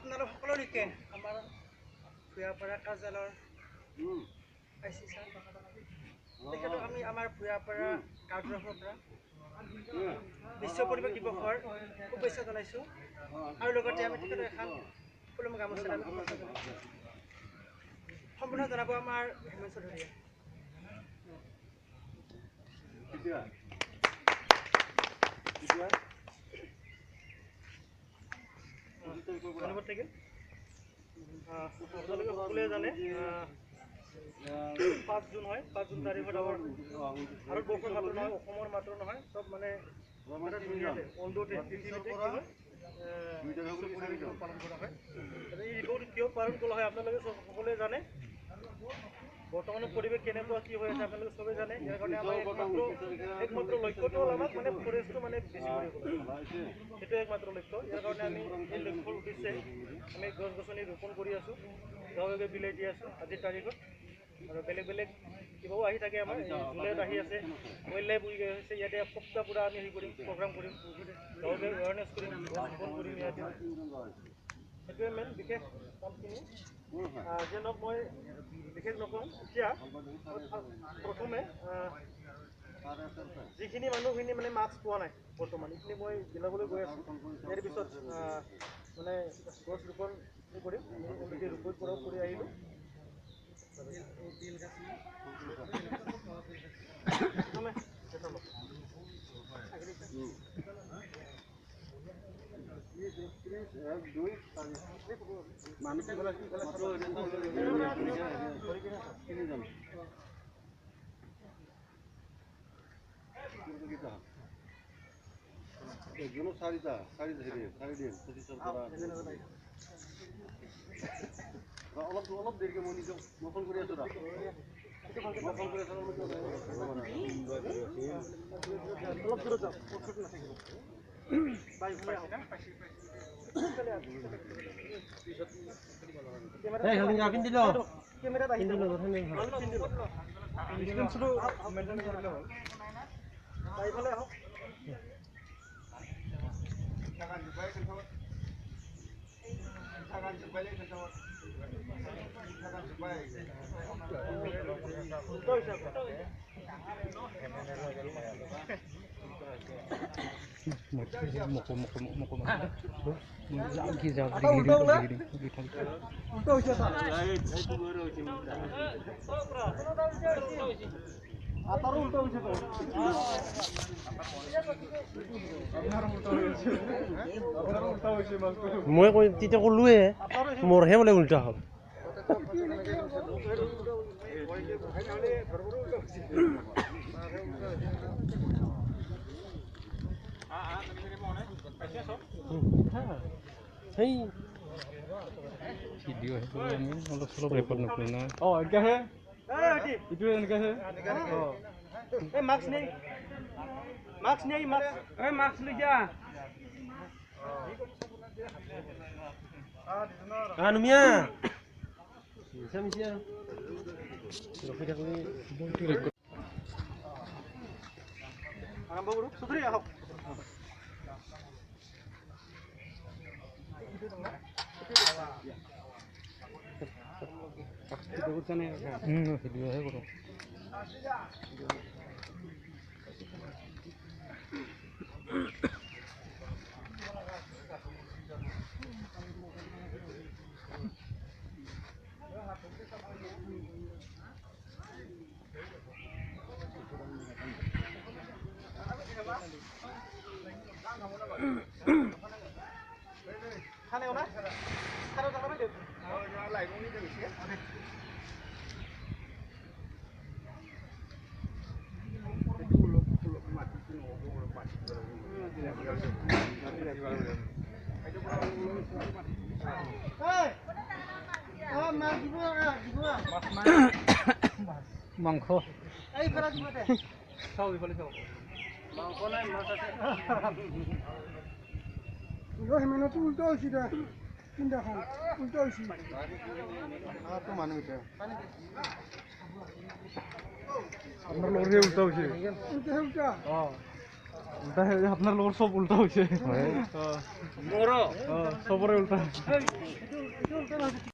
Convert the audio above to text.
আপোনালোক সকলোকে আমাৰ ভূঞাপাৰা কাৰ্যালয়ৰ আইচি ছাৰ তেখেতক আমি আমাৰ ভূঞাপাৰা কাৰ্যসভাৰ পৰা বিশ্ব পৰিৱেশ দিৱসৰ শুভেচ্ছা জনাইছোঁ আৰু লগতে আমি তেখেতক এখন ফুলম গামোচা আমি শুভেচ্ছা জনাইছোঁ। সম্পূৰ্ণ জনাব আমাৰ হেমন্ত চৌধুৰীয়ে। ধন্যবাদ থাকিল। আপোনালোকে সকলোৱে জানে 5 জুন হয়। 5 জুন তাৰিখত আমাৰ ভাৰতবৰ্ষৰ মাত্ৰ নহয়, অসমৰ মাত্ৰ নহয়, চব মানে দুনিয়াতে অলদতে পৃথিৱীতে কি হয় পালন কৰা হয়। এই দিৱসটো কিয় পালন কৰা হয় আপোনালোকে সকলোৱে জানে। বৰ্তমানৰ পৰিৱেশ কেনেকুৱা কি হৈ আছে আপোনালোকে চবেই জানে। ইয়াৰ কাৰণে আমাৰ একমাত্ৰ লক্ষ্যটো হ'ল আমাক মানে ফৰেষ্টটো মানে বেছি কৰিব লাগে, সেইটোৱে একমাত্ৰ লক্ষ্য। ইয়াৰ কাৰণে আমি এই লক্ষ্যৰ উদ্দেশ্যে আমি গছ গছনি ৰোপণ কৰি আছোঁ, গাঁৱে বিলাই দি আছোঁ আজিৰ তাৰিখত। আৰু বেলেগ বেলেগ কিবাও আহি থাকে। আমাৰ জুলাইত আহি আছে ৱাইল্ড লাইফ উইক হৈছে, ইয়াতে সপ্তাহ পূৰা আমি হেৰি কৰিম, প্ৰগ্ৰাম কৰিম, গাঁৱে এৱাৰনেছ কৰিম, গছ ৰোপণ কৰিম ইয়াতে। সেইটোৱে মেইন বিশেষ কামখিনি। যে নক মই বিশেষ নকওঁ। এতিয়া প্ৰথমে যিখিনি মানুহখিনি মানে মাস্ক পোৱা নাই বৰ্তমান, এইখিনি মই বিলাবলৈ গৈ আছোঁ। ইয়াৰ পিছত মানে গছ ৰোপণ কৰিম। আমি অলৰেডি ৰোপণ কৰি আহিলোঁ। অলপ দেৰিকে মই নিজক ফোন কৰি আছোঁ। অলপ দূৰত যাওঁ, মই কৈ তেতিয়া ক'লোৱে মোৰহে বোলে উল্টা হ'ল। সেই ভিডিঅ' সেইটো আমি অলপ চলপ ৰেকৰ্ড নকৰোঁ না। এনেকাহে এইটো এনেকাহে মাস্ক নেই, মাস্ক নেই, মাস্ক লৈ যা। নুমিয়া মিছা ৰখি থাকোঁ। আৰম্ভ কৰোঁ। চৌধুৰী আহক। ভিডিঅ'হে কৰোঁ। মাংস চাও ইফালে চাও মাংস নাই মাছ আছে হেমেনতো উল্টা হৈছে দে তিনিটাখন উল্টা হৈছে তো মানুহ এটা আপোনাৰ লগৰহে উল্টা হৈছে উল্টা উল্টা আপোনাৰ লগৰ চব উল্টা হৈছে হয় চবৰে উল্টা